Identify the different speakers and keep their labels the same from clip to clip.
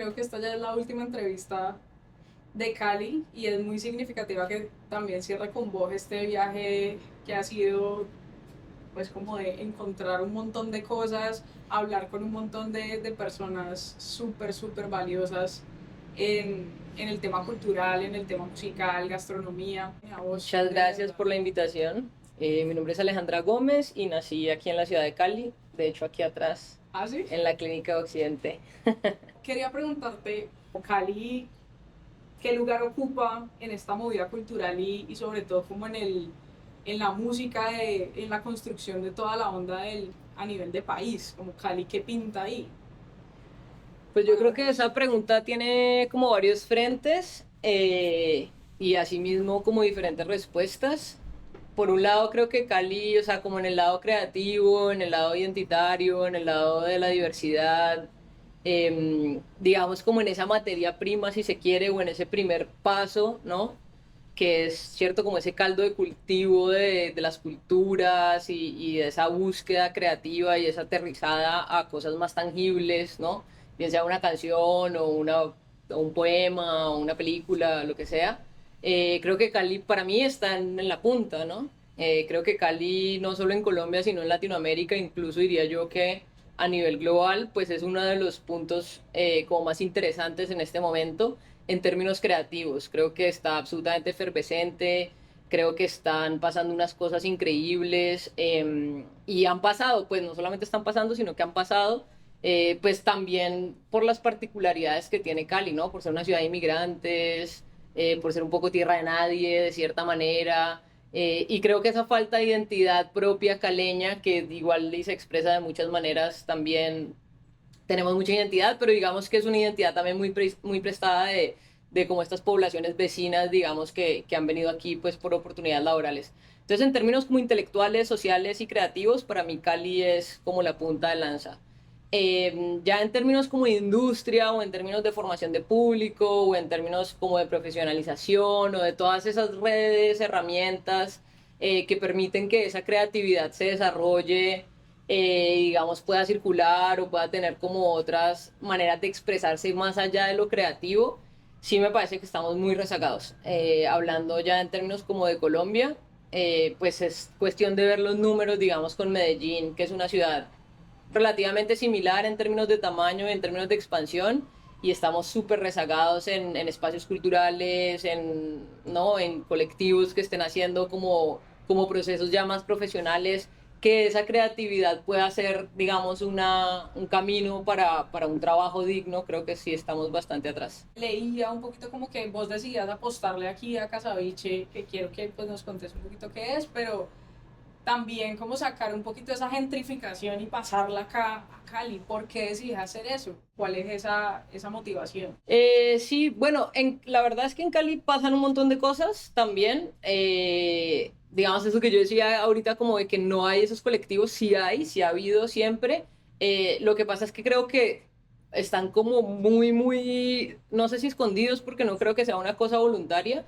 Speaker 1: creo que esta ya es la última entrevista de Cali y es muy significativa que también cierre con vos este viaje que ha sido pues como de encontrar un montón de cosas, hablar con un montón de personas súper, súper valiosas en el tema cultural, en el tema musical, gastronomía. A vos,
Speaker 2: Muchas
Speaker 1: de
Speaker 2: gracias
Speaker 1: verdad.
Speaker 2: por la invitación. Mi nombre es Alejandra Gómez y nací aquí en la ciudad de Cali, de hecho aquí atrás,
Speaker 1: ¿Ah, sí?
Speaker 2: en la Clínica de Occidente.
Speaker 1: Quería preguntarte, Cali, ¿qué lugar ocupa en esta movida cultural y sobre todo como en la música, en la construcción de toda la onda a nivel de país? Como Cali, ¿qué pinta ahí
Speaker 2: Pues yo
Speaker 1: para
Speaker 2: creo que
Speaker 1: vos?
Speaker 2: esa pregunta tiene como varios frentes y asimismo como diferentes respuestas. Por un lado creo que Cali, o sea, como en el lado creativo, en el lado identitario, en el lado de la diversidad, digamos como en esa materia prima, si se quiere, o en ese primer paso, ¿no? Que es cierto como ese caldo de cultivo de las culturas y de esa búsqueda creativa y esa aterrizada a cosas más tangibles, ¿no? Bien sea una canción o un poema o una película, lo que sea. Creo que Cali para mí está en la punta, ¿no? Creo que Cali no solo en Colombia, sino en Latinoamérica, incluso diría yo que a nivel global, pues es uno de los puntos como más interesantes en este momento en términos creativos. Creo que está absolutamente efervescente, creo que están pasando unas cosas increíbles y han pasado, pues no solamente están pasando, sino que han pasado, pues también por las particularidades que tiene Cali, ¿no? Por ser una ciudad de inmigrantes, por ser un poco tierra de nadie, de cierta manera. Y creo que esa falta de identidad propia caleña, que igual se expresa de muchas maneras, también tenemos mucha identidad, pero digamos que es una identidad también muy prestada de como estas poblaciones vecinas, digamos, que han venido aquí pues por oportunidades laborales. Entonces, en términos como intelectuales, sociales y creativos, para mí Cali es como la punta de lanza. Ya en términos como de industria o en términos de formación de público o en términos como de profesionalización o de todas esas redes, herramientas que permiten que esa creatividad se desarrolle, digamos, pueda circular o pueda tener como otras maneras de expresarse más allá de lo creativo, sí me parece que estamos muy rezagados. Hablando ya en términos como de Colombia, pues es cuestión de ver los números, digamos, con Medellín, que es una ciudad relativamente similar en términos de tamaño y en términos de expansión, y estamos súper rezagados en espacios culturales, ¿no? En colectivos que estén haciendo como procesos ya más profesionales, que esa creatividad pueda ser, digamos, un camino para un trabajo digno. Creo que sí estamos bastante atrás.
Speaker 1: Leía un poquito como que vos decidías apostarle aquí a Casabiche, que quiero que pues, nos contes un poquito qué es, pero también como sacar un poquito esa gentrificación y pasarla acá a Cali. ¿Por qué decidís hacer eso? ¿Cuál es esa motivación?
Speaker 2: Sí, bueno, la verdad es que en Cali pasan un montón de cosas también. Digamos, eso que yo decía ahorita, como de que no hay esos colectivos, sí hay, sí ha habido siempre. Lo que pasa es que creo que están como muy, no sé si escondidos, porque no creo que sea una cosa voluntaria,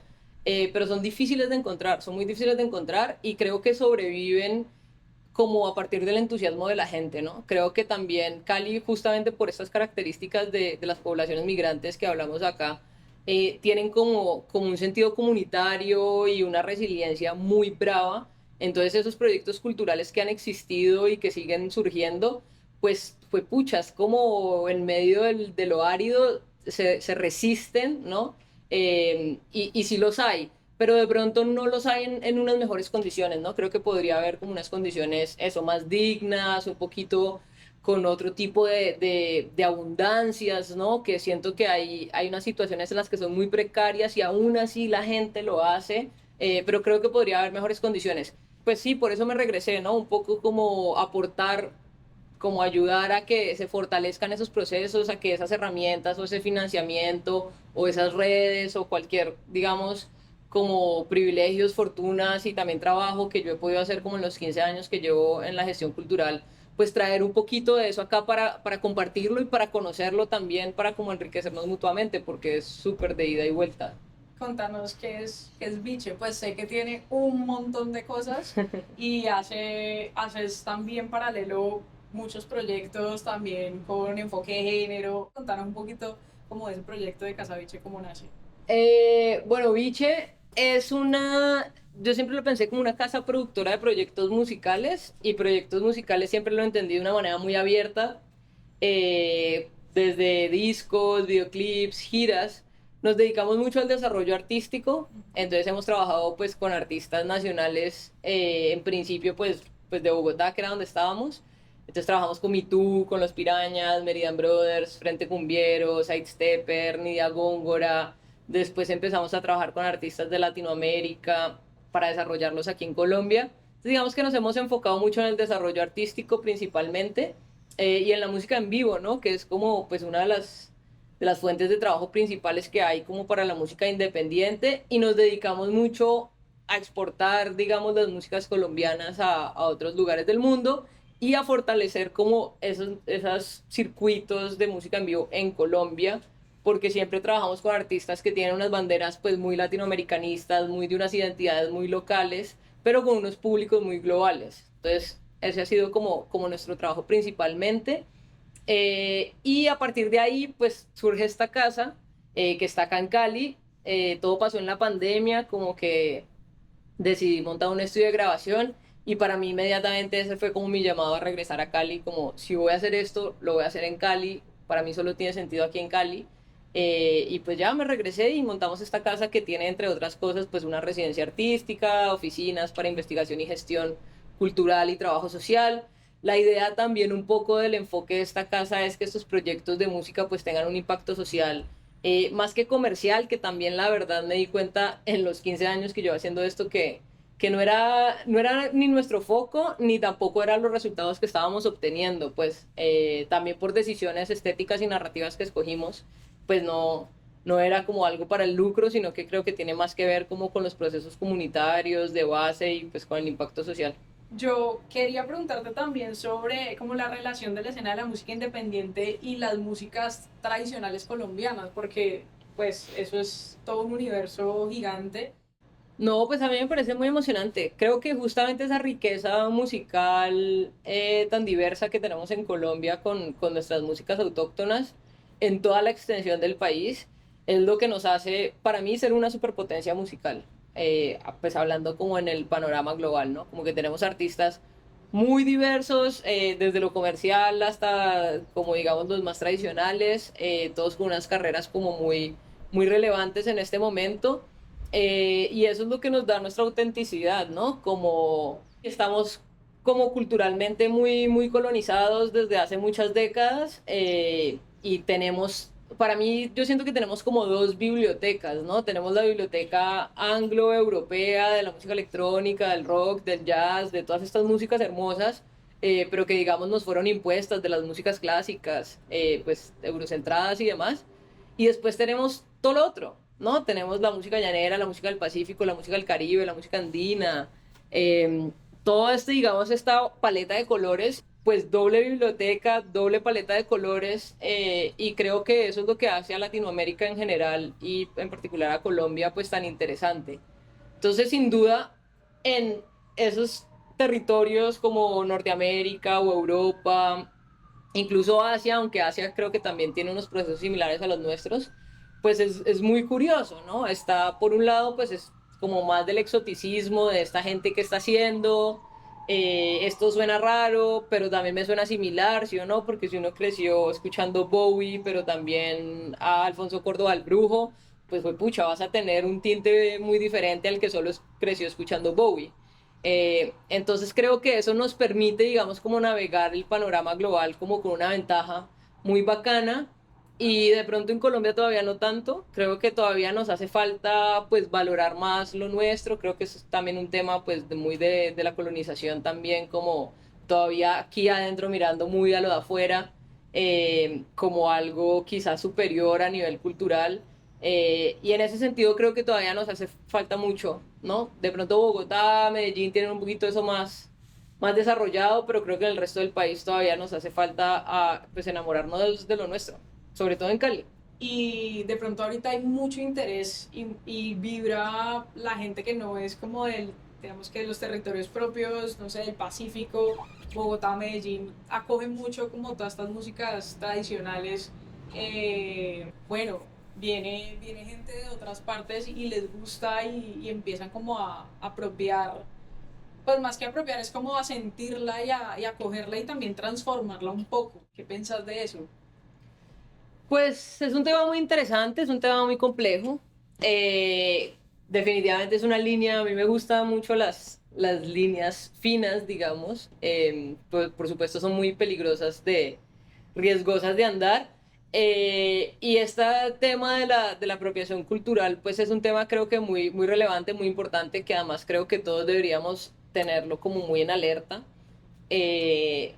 Speaker 2: pero son difíciles de encontrar, son muy difíciles de encontrar y creo que sobreviven como a partir del entusiasmo de la gente, ¿no? Creo que también Cali, justamente por estas características de las poblaciones migrantes que hablamos acá, tienen como un sentido comunitario y una resiliencia muy brava. Entonces esos proyectos culturales que han existido y que siguen surgiendo, pues fue puchas, como en medio de lo árido se resisten, ¿no? Y sí los hay, pero de pronto no los hay en unas mejores condiciones, ¿no? Creo que podría haber como unas condiciones, eso, más dignas, un poquito con otro tipo de abundancias, ¿no? Que siento que hay unas situaciones en las que son muy precarias y aún así la gente lo hace, pero creo que podría haber mejores condiciones. Pues sí, por eso me regresé, ¿no? Un poco como aportar, como ayudar a que se fortalezcan esos procesos, a que esas herramientas o ese financiamiento o esas redes o cualquier, digamos, como privilegios, fortunas y también trabajo que yo he podido hacer como en los 15 años que llevo en la gestión cultural, pues traer un poquito de eso acá para compartirlo y para conocerlo también, para como enriquecernos mutuamente, porque es súper de ida y vuelta.
Speaker 1: Contanos qué es Biche. Pues sé que tiene un montón de cosas y haces también paralelo muchos proyectos también con enfoque de género. Contanos un poquito como ese proyecto de Casabiche, cómo nace.
Speaker 2: Bueno, Viche es yo siempre lo pensé como una casa productora de proyectos musicales y proyectos musicales siempre lo entendí de una manera muy abierta, desde discos, videoclips, giras. Nos dedicamos mucho al desarrollo artístico, entonces hemos trabajado pues con artistas nacionales, en principio pues de Bogotá, que era donde estábamos. Entonces trabajamos con Mitú, con Los Pirañas, Meridian Brothers, Frente Cumbiero, Sidestepper, Nidia Góngora. Después empezamos a trabajar con artistas de Latinoamérica para desarrollarlos aquí en Colombia. Entonces, digamos que nos hemos enfocado mucho en el desarrollo artístico principalmente, y en la música en vivo, ¿no? Que es como pues una de las fuentes de trabajo principales que hay como para la música independiente, y nos dedicamos mucho a exportar, digamos, las músicas colombianas a otros lugares del mundo y a fortalecer como esos circuitos de música en vivo en Colombia, porque siempre trabajamos con artistas que tienen unas banderas pues muy latinoamericanistas, muy de unas identidades muy locales, pero con unos públicos muy globales. Entonces, ese ha sido como nuestro trabajo principalmente. Y a partir de ahí, pues surge esta casa, que está acá en Cali. Todo pasó en la pandemia, como que decidí montar un estudio de grabación y para mí inmediatamente ese fue como mi llamado a regresar a Cali, como si voy a hacer esto, lo voy a hacer en Cali, para mí solo tiene sentido aquí en Cali. Y pues ya me regresé y montamos esta casa que tiene, entre otras cosas, pues una residencia artística, oficinas para investigación y gestión cultural y trabajo social. La idea también un poco del enfoque de esta casa es que estos proyectos de música pues tengan un impacto social, más que comercial, que también la verdad me di cuenta en los 15 años que llevo haciendo esto que no era ni nuestro foco, ni tampoco eran los resultados que estábamos obteniendo, pues también por decisiones estéticas y narrativas que escogimos, pues no era como algo para el lucro, sino que creo que tiene más que ver como con los procesos comunitarios de base y pues con el impacto social.
Speaker 1: Yo quería preguntarte también sobre como la relación de la escena de la música independiente y las músicas tradicionales colombianas, porque pues eso es todo un universo gigante.
Speaker 2: No, pues a mí me parece muy emocionante. Creo que justamente esa riqueza musical, tan diversa que tenemos en Colombia con nuestras músicas autóctonas en toda la extensión del país es lo que nos hace, para mí, ser una superpotencia musical. Pues hablando como en el panorama global, ¿no? Como que tenemos artistas muy diversos, desde lo comercial hasta, como digamos, los más tradicionales, todos con unas carreras como muy relevantes en este momento. Y eso es lo que nos da nuestra autenticidad, ¿no? Como estamos como culturalmente muy colonizados desde hace muchas décadas, y tenemos, para mí, yo siento que tenemos como dos bibliotecas, ¿no? Tenemos la biblioteca anglo-europea de la música electrónica, del rock, del jazz, de todas estas músicas hermosas, pero que digamos nos fueron impuestas de las músicas clásicas, pues eurocentradas y demás. Y después tenemos todo lo otro, ¿no? Tenemos la música llanera, la música del Pacífico, la música del Caribe, la música andina, todo este, digamos, esta paleta de colores, pues doble biblioteca, doble paleta de colores, y creo que eso es lo que hace a Latinoamérica en general y en particular a Colombia pues tan interesante. Entonces, sin duda, en esos territorios como Norteamérica o Europa, incluso Asia, aunque Asia creo que también tiene unos procesos similares a los nuestros, pues es muy curioso, ¿no? Está, por un lado, pues es como más del exoticismo de esta gente que está haciendo, esto suena raro, pero también me suena similar, ¿sí o no? Porque si uno creció escuchando Bowie, pero también a Alfonso Córdoba el Brujo, pues fue pucha, vas a tener un tinte muy diferente al que solo creció escuchando Bowie. Entonces creo que eso nos permite, digamos, como navegar el panorama global como con una ventaja muy bacana, y de pronto en Colombia todavía no tanto. Creo que todavía nos hace falta pues valorar más lo nuestro. Creo que eso es también un tema pues de la colonización también, como todavía aquí adentro mirando muy a lo de afuera, como algo quizás superior a nivel cultural. Y en ese sentido creo que todavía nos hace falta mucho, ¿no? De pronto Bogotá, Medellín tienen un poquito eso más desarrollado, pero creo que en el resto del país todavía nos hace falta pues enamorarnos de lo nuestro, sobre todo en Cali.
Speaker 1: Y de pronto ahorita hay mucho interés y vibra la gente que no es como del, digamos que de los territorios propios, no sé, del Pacífico, Bogotá, Medellín, acogen mucho como todas estas músicas tradicionales bueno, viene gente de otras partes y les gusta y empiezan como a apropiar, pues más que apropiar es como a sentirla y a cogerla y también transformarla un poco. ¿Qué piensas de eso?
Speaker 2: Pues es un tema muy interesante, es un tema muy complejo. Eh, Definitivamente es una línea, a mí me gustan mucho las líneas finas, digamos. Pues, por supuesto son muy peligrosas riesgosas de andar. Y este tema de la apropiación cultural, pues es un tema creo que muy relevante, muy importante, que además creo que todos deberíamos tenerlo como muy en alerta. Eh,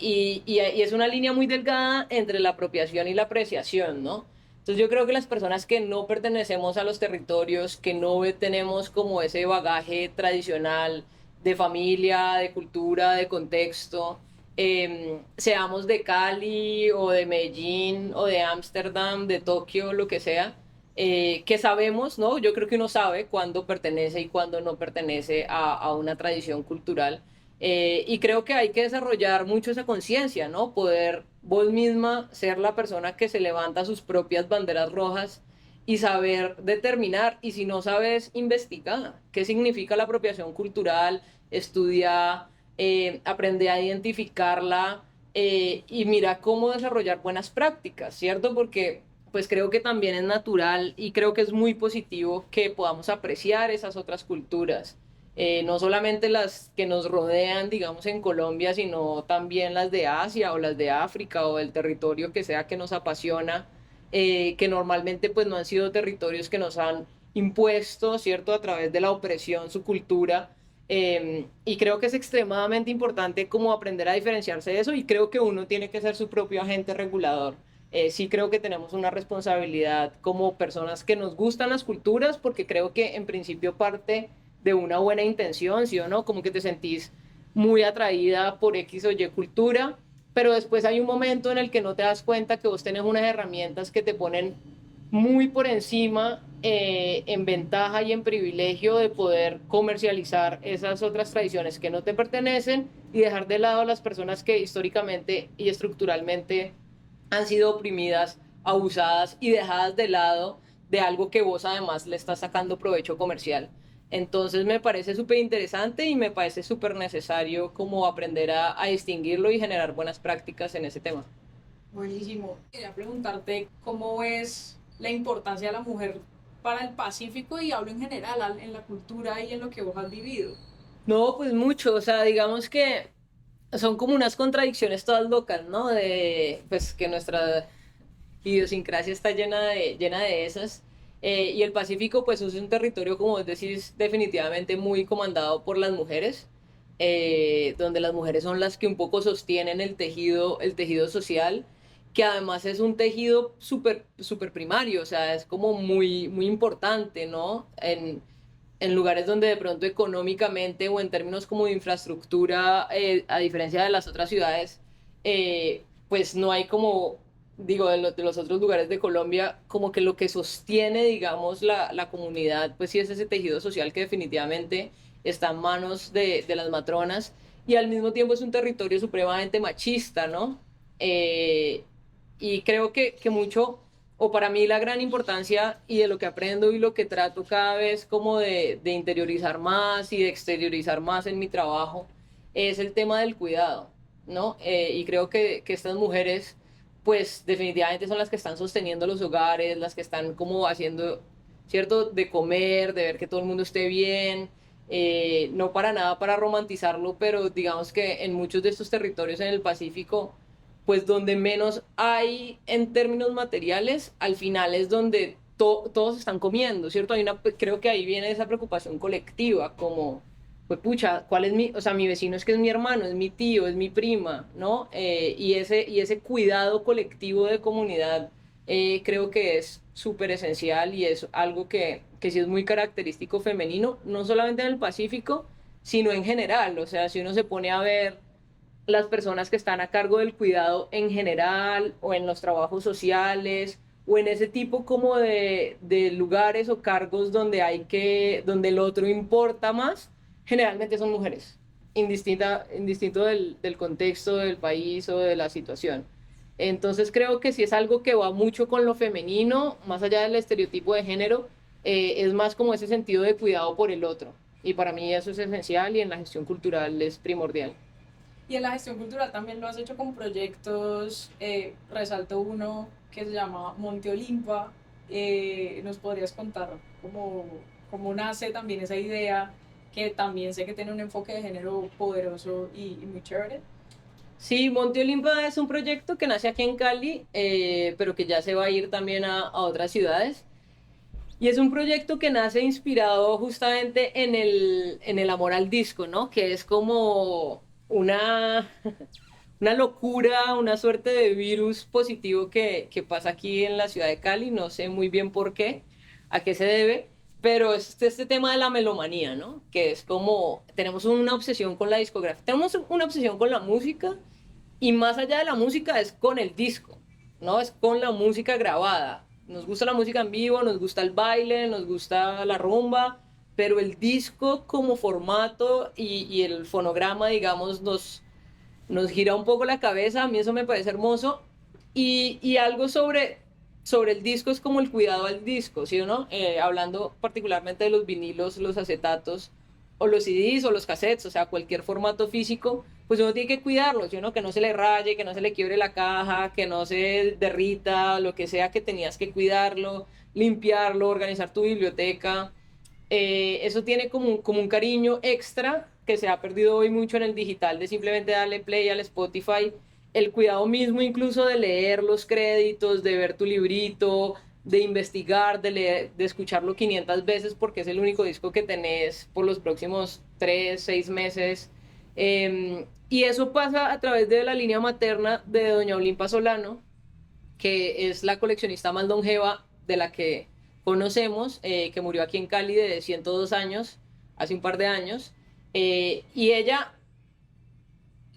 Speaker 2: y es una línea muy delgada entre la apropiación y la apreciación, ¿no? Entonces yo creo que las personas que no pertenecemos a los territorios, que no tenemos como ese bagaje tradicional de familia, de cultura, de contexto, seamos de Cali o de Medellín o de Ámsterdam, de Tokio, lo que sea, que sabemos, ¿no? Yo creo que uno sabe cuándo pertenece y cuándo no pertenece a una tradición cultural. Y creo que hay que desarrollar mucho esa conciencia, ¿no? Poder vos misma ser la persona que se levanta sus propias banderas rojas y saber determinar, y si no sabes, investigar qué significa la apropiación cultural, estudia, aprende a identificarla y mira cómo desarrollar buenas prácticas, ¿cierto? Porque pues creo que también es natural y creo que es muy positivo que podamos apreciar esas otras culturas, no solamente las que nos rodean, digamos, en Colombia, sino también las de Asia o las de África o el territorio que sea que nos apasiona, que normalmente pues no han sido territorios que nos han impuesto, ¿cierto?, a través de la opresión, su cultura. Y creo que es extremadamente importante como aprender a diferenciarse de eso y creo que uno tiene que ser su propio agente regulador. Sí creo que tenemos una responsabilidad como personas que nos gustan las culturas porque creo que en principio parte de una buena intención, ¿sí o no? Como que te sentís muy atraída por X o Y cultura, pero después hay un momento en el que no te das cuenta que vos tenés unas herramientas que te ponen muy por encima, en ventaja y en privilegio de poder comercializar esas otras tradiciones que no te pertenecen y dejar de lado a las personas que históricamente y estructuralmente han sido oprimidas, abusadas y dejadas de lado de algo que vos además le estás sacando provecho comercial. Entonces me parece súper interesante y me parece súper necesario como aprender a distinguirlo y generar buenas prácticas en ese tema.
Speaker 1: Buenísimo. Quería preguntarte cómo es la importancia de la mujer para el Pacífico y hablo en general en la cultura y en lo que vos has vivido.
Speaker 2: No, pues mucho, o sea, digamos que son como unas contradicciones todas locas, ¿no? De, pues que nuestra idiosincrasia está llena de esas. Y el Pacífico, pues es un territorio, como vos decís, definitivamente muy comandado por las mujeres, donde las mujeres son las que un poco sostienen el tejido social, que además es un tejido súper primario, o sea, es como muy importante, ¿no? En lugares donde de pronto económicamente o en términos como de infraestructura, a diferencia de las otras ciudades, pues no hay como, digo, de los otros lugares de Colombia, como que lo que sostiene, digamos, la comunidad, pues sí es ese tejido social que definitivamente está en manos de las matronas y al mismo tiempo es un territorio supremamente machista, ¿no? Eh, y creo que mucho, o para mí la gran importancia y de lo que aprendo y lo que trato cada vez como de interiorizar más y de exteriorizar más en mi trabajo, es el tema del cuidado, ¿no? Y creo que estas mujeres pues definitivamente son las que están sosteniendo los hogares, las que están como haciendo, ¿cierto?, de comer, de ver que todo el mundo esté bien, no para nada para romantizarlo, pero digamos que en muchos de estos territorios en el Pacífico, pues donde menos hay en términos materiales, al final es donde todos están comiendo, ¿cierto? Creo que ahí viene esa preocupación colectiva, como pues pucha, ¿cuál es o sea, mi vecino es que es mi hermano, es mi tío, es mi prima, ¿no? Y ese cuidado colectivo de comunidad, creo que es súper esencial y es algo que sí es muy característico femenino, no solamente en el Pacífico, sino en general. O sea, si uno se pone a ver las personas que están a cargo del cuidado en general o en los trabajos sociales o en ese tipo como de lugares o cargos donde donde el otro importa más, generalmente son mujeres, indistinto del contexto del país o de la situación. Entonces creo que sí es algo que va mucho con lo femenino, más allá del estereotipo de género, es más como ese sentido de cuidado por el otro. Y para mí eso es esencial y en la gestión cultural es primordial.
Speaker 1: Y en la gestión cultural también lo has hecho con proyectos, resalto uno que se llama Monte Olimpa. ¿Nos podrías contar cómo nace también esa idea, que también sé que tiene un enfoque de género poderoso y muy chévere?
Speaker 2: Sí, Monte Olimpa es un proyecto que nace aquí en Cali, pero que ya se va a ir también a otras ciudades. Y es un proyecto que nace inspirado justamente en el amor al disco, ¿no? Que es como una locura, una suerte de virus positivo que pasa aquí en la ciudad de Cali. No sé muy bien por qué, a qué se debe, pero es este tema de la melomanía, ¿no? Que es como, tenemos una obsesión con la discografía, tenemos una obsesión con la música y más allá de la música es con el disco, ¿no? Es con la música grabada. Nos gusta la música en vivo, nos gusta el baile, nos gusta la rumba, pero el disco como formato y el fonograma, digamos, nos gira un poco la cabeza. A mí eso me parece hermoso. Y algo sobre el disco es como el cuidado al disco, ¿sí o no? Hablando particularmente de los vinilos, los acetatos, o los CDs, o los cassettes, o sea, cualquier formato físico, pues uno tiene que cuidarlo, ¿sí o no? Que no se le raye, que no se le quiebre la caja, que no se derrita, lo que sea que tenías que cuidarlo, limpiarlo, organizar tu biblioteca. Eso tiene como un cariño extra que se ha perdido hoy mucho en el digital, de simplemente darle play al Spotify, el cuidado mismo incluso de leer los créditos, de ver tu librito, de investigar, de leer, de escucharlo 500 veces porque es el único disco que tenés por los próximos 3, 6 meses. Y eso pasa a través de la línea materna de doña Olimpa Solano, que es la coleccionista más longeva de la que conocemos, que murió aquí en Cali de 102 años, hace un par de años. Y ella,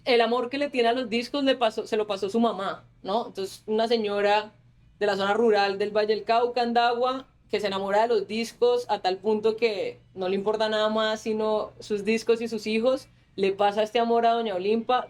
Speaker 2: el amor que le tiene a los discos se lo pasó su mamá, ¿no? Entonces, una señora de la zona rural del Valle del Cauca, Andagua, que se enamora de los discos a tal punto que no le importa nada más sino sus discos y sus hijos, le pasa este amor a Doña Olimpa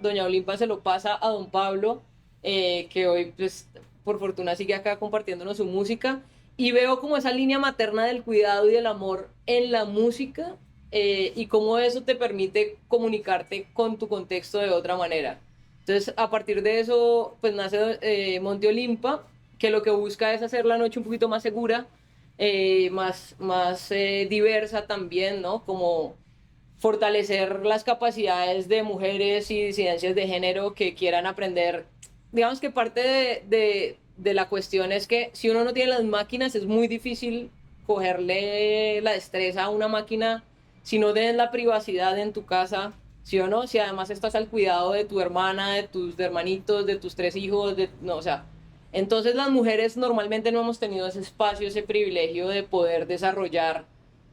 Speaker 2: se lo pasa a Don Pablo, que hoy pues por fortuna sigue acá compartiéndonos su música, y veo como esa línea materna del cuidado y del amor en la música, y cómo eso te permite comunicarte con tu contexto de otra manera. Entonces, a partir de eso, pues nace Monte Olimpa, que lo que busca es hacer la noche un poquito más segura, más diversa también, ¿no? Como fortalecer las capacidades de mujeres y disidencias de género que quieran aprender. Digamos que parte de la cuestión es que si uno no tiene las máquinas, es muy difícil cogerle la destreza a una máquina si no tienes la privacidad en tu casa, ¿sí o no? Si además estás al cuidado de tu hermana, de tus hermanitos, de tus 3 hijos, no, o sea, entonces las mujeres normalmente no hemos tenido ese espacio, ese privilegio de poder desarrollar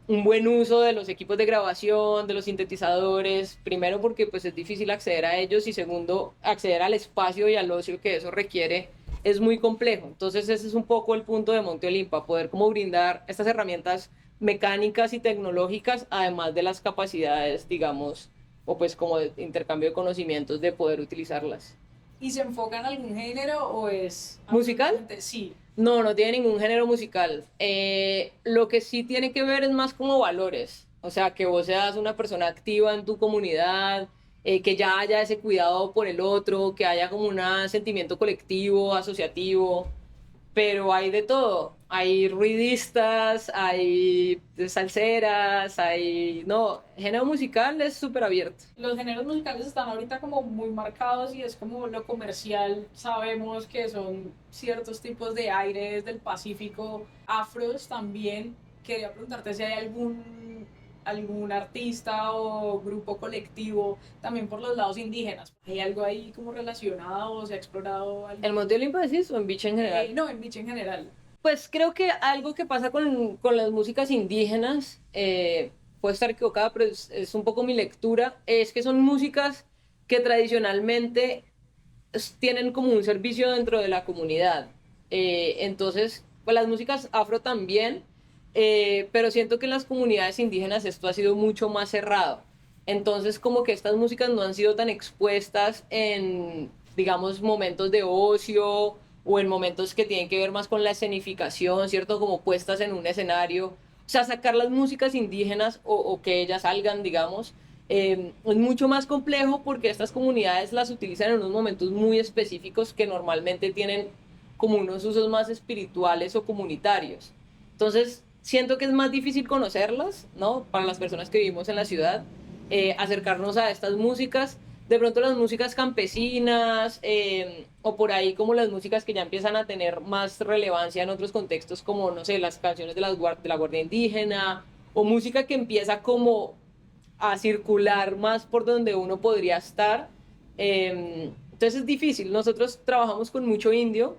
Speaker 2: un buen uso de los equipos de grabación, de los sintetizadores, primero porque pues es difícil acceder a ellos y segundo, acceder al espacio y al ocio que eso requiere es muy complejo. Entonces ese es un poco el punto de Monte Olimpa, poder como brindar estas herramientas mecánicas y tecnológicas, además de las capacidades, digamos, o pues como de intercambio de conocimientos de poder utilizarlas.
Speaker 1: ¿Y se enfoca en algún género o es
Speaker 2: ¿Musical?
Speaker 1: absolutamente sí?
Speaker 2: No, no tiene ningún género musical. Lo que sí tiene que ver es más como valores. O sea, que vos seas una persona activa en tu comunidad, que ya haya ese cuidado por el otro, que haya como un sentimiento colectivo, asociativo, pero hay de todo. Hay ruidistas, hay salseras, hay... No, género musical es súper abierto.
Speaker 1: Los géneros musicales están ahorita como muy marcados y es como lo comercial. Sabemos que son ciertos tipos de aires del Pacífico, afros también. Quería preguntarte si hay algún artista o grupo colectivo también por los lados indígenas. ¿Hay algo ahí como relacionado o se ha explorado algo?
Speaker 2: ¿El Monte Olimpo decís o en Beach en general?
Speaker 1: No, en Beach en general.
Speaker 2: Pues creo que algo que pasa con las músicas indígenas, puede estar equivocada, pero es un poco mi lectura, es que son músicas que tradicionalmente tienen como un servicio dentro de la comunidad. Entonces, pues las músicas afro también, pero siento que en las comunidades indígenas esto ha sido mucho más cerrado. Entonces, como que estas músicas no han sido tan expuestas digamos, momentos de ocio o en momentos que tienen que ver más con la escenificación, ¿cierto? Como puestas en un escenario. O sea, sacar las músicas indígenas o que ellas salgan, digamos, es mucho más complejo porque estas comunidades las utilizan en unos momentos muy específicos que normalmente tienen como unos usos más espirituales o comunitarios. Entonces, siento que es más difícil conocerlas, ¿no? Para las personas que vivimos en la ciudad, acercarnos a estas músicas. De pronto las músicas campesinas o por ahí como las músicas que ya empiezan a tener más relevancia en otros contextos como, no sé, las canciones de de la Guardia Indígena o música que empieza como a circular más por donde uno podría estar. Entonces es difícil. Nosotros trabajamos con mucho indio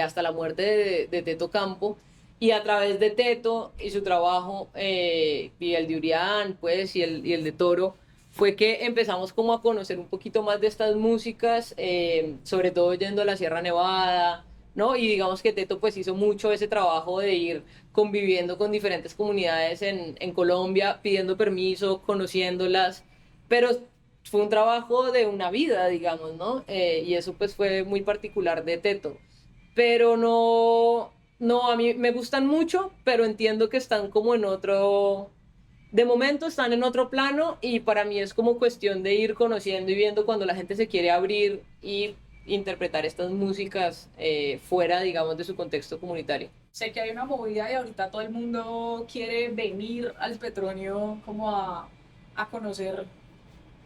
Speaker 2: hasta la muerte de Teto Campo y a través de Teto y su trabajo y el de Urián pues y el de Toro fue que empezamos como a conocer un poquito más de estas músicas, sobre todo yendo a la Sierra Nevada, ¿no? Y digamos que Teto pues hizo mucho ese trabajo de ir conviviendo con diferentes comunidades en Colombia, pidiendo permiso, conociéndolas, pero fue un trabajo de una vida, digamos, ¿no? Y eso pues fue muy particular de Teto. Pero no, no, a mí me gustan mucho, pero entiendo que están como en otro, de momento están en otro plano y para mí es como cuestión de ir conociendo y viendo cuando la gente se quiere abrir y interpretar estas músicas fuera, digamos, de su contexto comunitario.
Speaker 1: Sé que hay una movida y ahorita todo el mundo quiere venir al Petronio como a conocer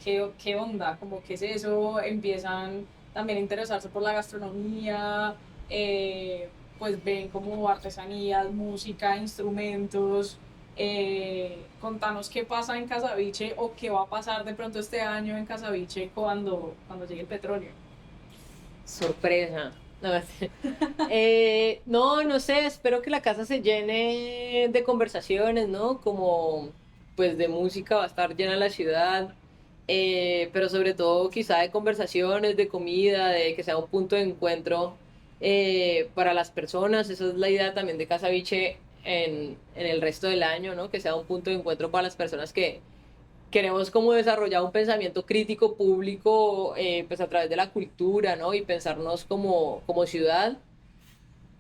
Speaker 1: qué onda, como qué es eso, empiezan también a interesarse por la gastronomía, pues ven como artesanías, música, instrumentos. Contanos qué pasa en Casabiche o qué va a pasar de pronto este año en Casabiche cuando llegue el petróleo.
Speaker 2: Sorpresa. No, no, no sé, espero que la casa se llene de conversaciones, ¿no? Como, pues, de música va a estar llena la ciudad, pero sobre todo quizá de conversaciones, de comida, de que sea un punto de encuentro para las personas. Esa es la idea también de Casa Biche en el resto del año, ¿no? Que sea un punto de encuentro para las personas que queremos como desarrollar un pensamiento crítico público pues a través de la cultura, ¿no? Y pensarnos como ciudad.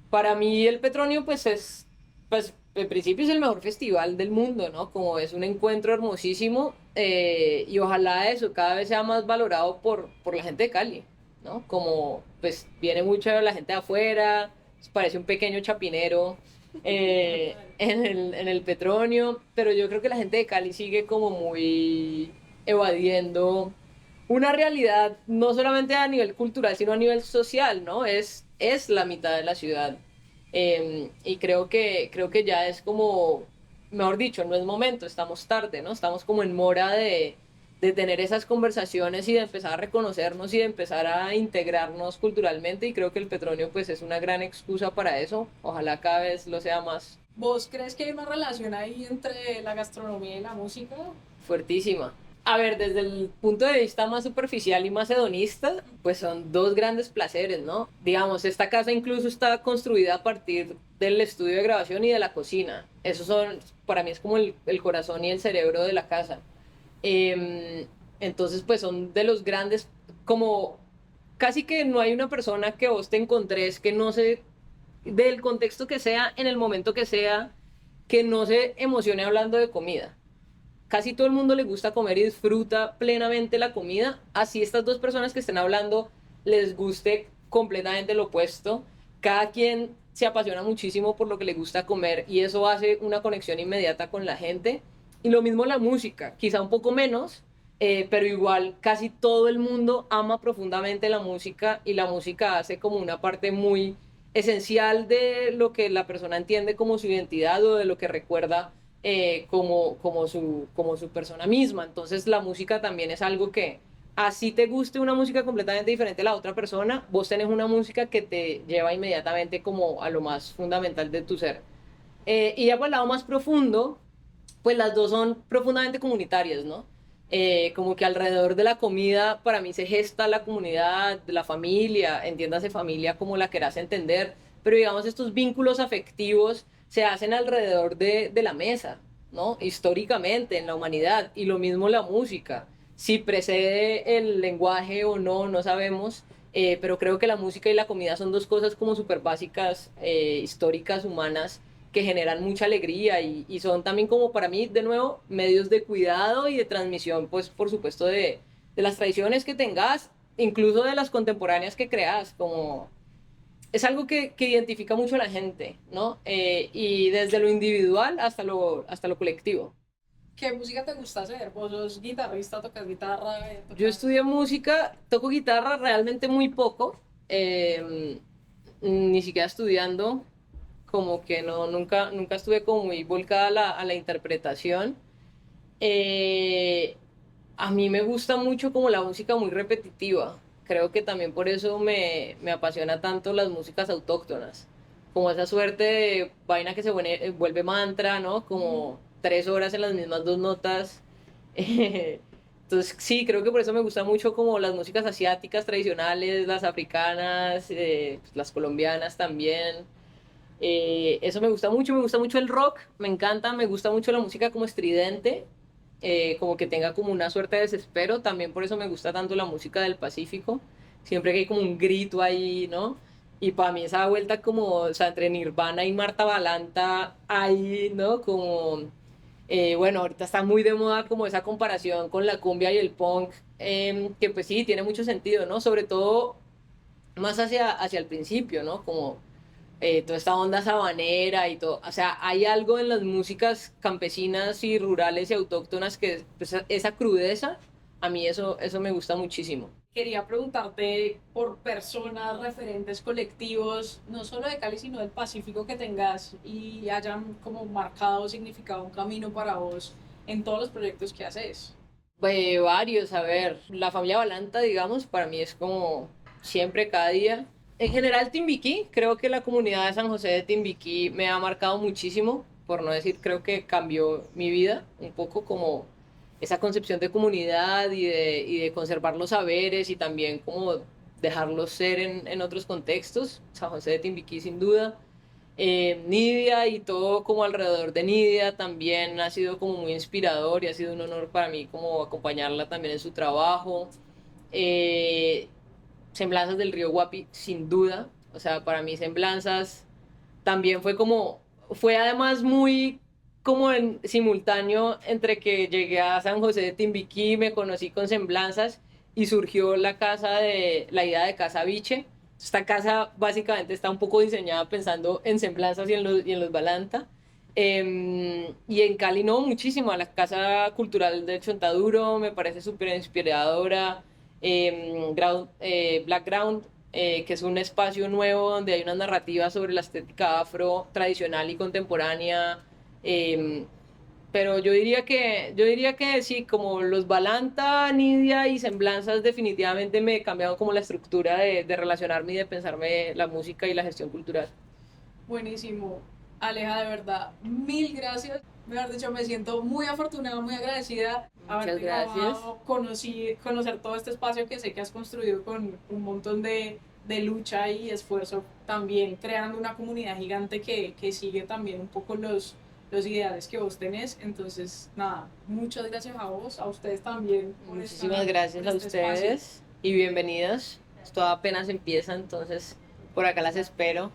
Speaker 2: Para mí el Petronio pues es, pues en principio es el mejor festival del mundo, ¿no? Como es un encuentro hermosísimo y ojalá eso cada vez sea más valorado por la gente de Cali, ¿no? Como pues viene mucha la gente de afuera, pues, parece un pequeño chapinero en el Petronio, pero yo creo que la gente de Cali sigue como muy evadiendo una realidad, no solamente a nivel cultural, sino a nivel social, ¿no? Es la mitad de la ciudad. Y creo que ya es como, mejor dicho, no es momento, estamos tarde, ¿no? Estamos como en mora de tener esas conversaciones y de empezar a reconocernos y de empezar a integrarnos culturalmente y creo que el Petronio pues es una gran excusa para eso, ojalá cada vez lo sea más.
Speaker 1: ¿Vos crees que hay una relación ahí entre la gastronomía y la música?
Speaker 2: Fuertísima. A ver, desde el punto de vista más superficial y más hedonista, pues son dos grandes placeres, ¿no? Digamos, esta casa incluso está construida a partir del estudio de grabación y de la cocina. Esos son, para mí es como el corazón y el cerebro de la casa. Entonces, pues son de los grandes, como casi que no hay una persona que vos te encontres que no se, del contexto que sea, en el momento que sea, que no se emocione hablando de comida. Casi todo el mundo le gusta comer y disfruta plenamente la comida, así estas dos personas que estén hablando les guste completamente lo opuesto. Cada quien se apasiona muchísimo por lo que le gusta comer y eso hace una conexión inmediata con la gente. Y lo mismo la música, quizá un poco menos, pero igual casi todo el mundo ama profundamente la música y la música hace como una parte muy esencial de lo que la persona entiende como su identidad o de lo que recuerda como su persona misma. Entonces la música también es algo que, así te guste una música completamente diferente a la otra persona, vos tenés una música que te lleva inmediatamente como a lo más fundamental de tu ser. Y ya por el lado más profundo, pues las dos son profundamente comunitarias, ¿no? Como que alrededor de la comida para mí se gesta la comunidad, la familia, entiéndase familia como la querás entender, pero digamos estos vínculos afectivos se hacen alrededor de la mesa, ¿no? Históricamente en la humanidad y lo mismo la música. Si precede el lenguaje o no, no sabemos, pero creo que la música y la comida son dos cosas como súper básicas, históricas, humanas, que generan mucha alegría y son también como para mí, de nuevo, medios de cuidado y de transmisión, pues por supuesto, de las tradiciones que tengas, incluso de las contemporáneas que creas, como es algo que identifica mucho a la gente, ¿no? Y desde lo individual hasta lo colectivo.
Speaker 1: ¿Qué música te gusta hacer? ¿Vos sos guitarrista, tocas guitarra,
Speaker 2: Yo
Speaker 1: tocas...?
Speaker 2: estudié música, toco guitarra realmente muy poco, eh, ni siquiera estudiando, como que no, nunca estuve como muy volcada a la interpretación. Eh, a mí me gusta mucho como la música muy repetitiva. Creo que también por eso me apasiona tanto las músicas autóctonas. Como esa suerte de vaina que vuelve mantra, ¿no?
Speaker 1: Ujú.
Speaker 2: Como 3 horas en las mismas dos notas. Entonces, sí, creo que por eso me gusta mucho como las músicas asiáticas tradicionales, las africanas, pues, las colombianas también. Eso me gusta mucho el rock, me encanta, me gusta mucho la música como estridente, como que tenga como una suerte de desespero, también por eso me gusta tanto la música del Pacífico, siempre que hay como un grito ahí, ¿no? Y para mí esa vuelta como, o sea, entre Nirvana y Marta Balanta, ahí, ¿no? Como, bueno, ahorita está muy de moda como esa comparación con la cumbia y el punk, que pues sí, tiene mucho sentido, ¿no? Sobre todo más hacia el principio, ¿no? Como toda esta onda sabanera y todo. O sea, hay algo en las músicas campesinas y rurales y autóctonas que pues, esa crudeza, a mí eso me gusta muchísimo.
Speaker 1: Quería preguntarte por personas, referentes colectivos, no solo de Cali, sino del Pacífico que tengas y hayan como marcado, significado un camino para vos en todos los proyectos que haces.
Speaker 2: Varios, a ver, la familia Balanta, digamos, para mí es como siempre, cada día. En general, Timbiquí, creo que la comunidad de San José de Timbiquí me ha marcado muchísimo, por no decir, creo que cambió mi vida un poco como esa concepción de comunidad y de conservar los saberes y también como dejarlos ser en otros contextos. San José de Timbiquí, sin duda. Nidia y todo como alrededor de Nidia también ha sido como muy inspirador y ha sido un honor para mí como acompañarla también en su trabajo. Eh, Semblanzas del Río Guapi, sin duda. O sea, para mí Semblanzas también fue además muy como en simultáneo entre que llegué a San José de Timbiquí, me conocí con Semblanzas y surgió la idea de Casa Biche. Esta casa básicamente está un poco diseñada pensando en Semblanzas y en los Balanta. Y en Cali no, muchísimo. La Casa Cultural de Chontaduro me parece súper inspiradora. Black Ground, que es un espacio nuevo donde hay una narrativa sobre la estética afro tradicional y contemporánea. eh, pero yo diría que sí, como los Balanta, Nidia y Semblanzas definitivamente me cambiaron como la estructura de relacionarme y de pensarme la música y la gestión cultural.
Speaker 1: Buenísimo. Aleja, de verdad, mil gracias. Mejor dicho, me siento muy afortunada, muy agradecida
Speaker 2: Muchas
Speaker 1: haberte
Speaker 2: gracias.
Speaker 1: grabado, conocer todo este espacio que sé que has construido con un montón de lucha y esfuerzo, también creando una comunidad gigante que sigue también un poco los ideales que vos tenés. Entonces, nada, muchas gracias a vos, a ustedes también
Speaker 2: Muchísimas
Speaker 1: por
Speaker 2: gracias a
Speaker 1: este espacio.
Speaker 2: ustedes y bienvenidas. Esto apenas empieza, entonces por acá las espero.